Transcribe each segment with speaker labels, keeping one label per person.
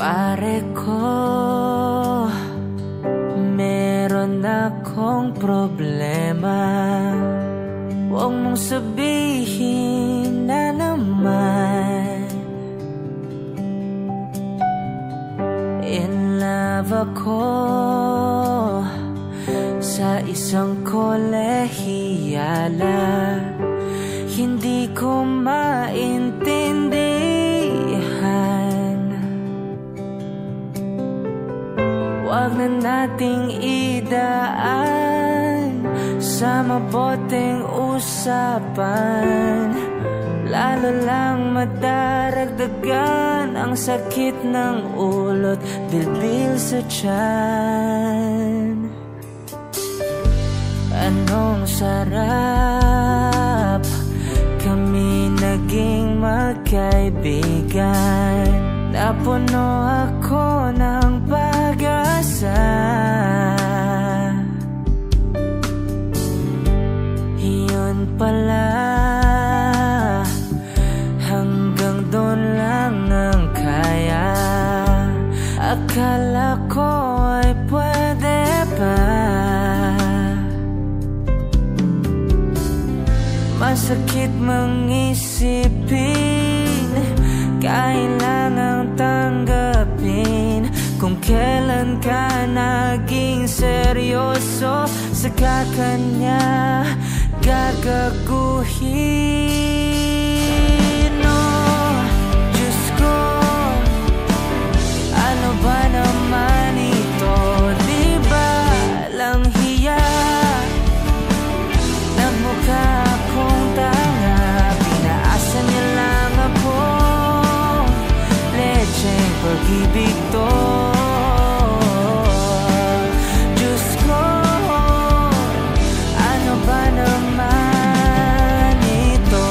Speaker 1: Pare ko, meron akong problema. Huwag mong sabihin na naman in love ako sa isang kolehiyala. Hindi ko maintindihan. Huwag na nating idaan sa mabuting usapan, lalo lang madaragdagan ang sakit ng ulo't bilbil sa tiyan. Anong sarap kami naging magkaibigan. Napuno ako ng pag-asa. Iyon pala, hanggang doon lang ang kaya. Akala ko ay pwede pa. Masakit mang isipin, kailangang tanggapin kung kailan ka naging seryoso, saka kanya gagaguhin. Oh, Diyos ko, ano ba naman ito? Di ba lang hiya? Nagmukha akong tanga, pinaasa niya lang ako. Lecheng pag-ibig to. Diyos ko, ano ba naman ito?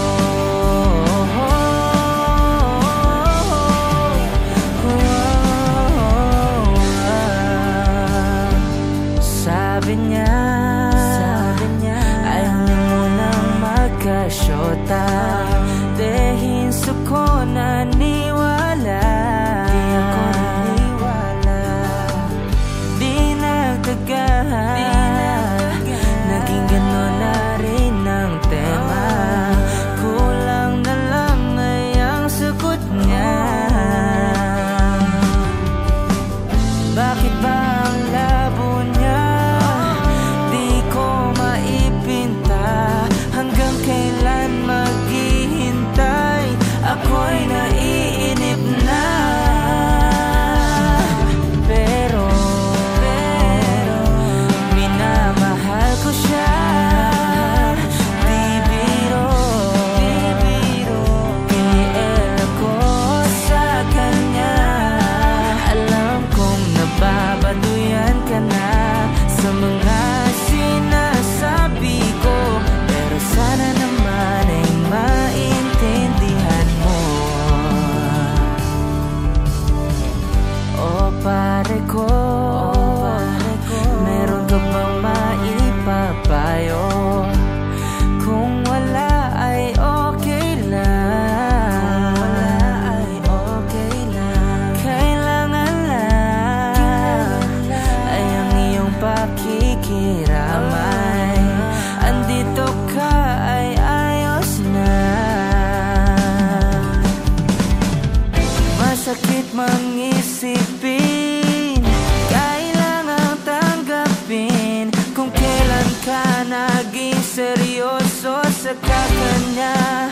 Speaker 1: Sabi niya, ayaw niya munang magkasyota. Dahil suko naniwala. Di ako naniwala. Di nagtagal, naging gano'n na rin ang tema. Kulang na lang ay ang sagot niya. Bakit ba ang labo niya? Di ko maipinta. Hanggang kailan maghihintay? Ako'y naiinip na. Pero minamahal ko siya. Di biro, PL ako sa kanya. Alam kong nababaduyan ka na sa mga sinasabi ko, pero sana naman ay maintindihan mo. Oh, pare ko, meron ka bang maipapayo? Kung wala ay okay lang. Kailangan lang ay ang iyong pakikiramay. Andito ka ay ayos na. Masakit mang isipin, kailangang tanggapin kung kailan ka naging seryoso, saka kanya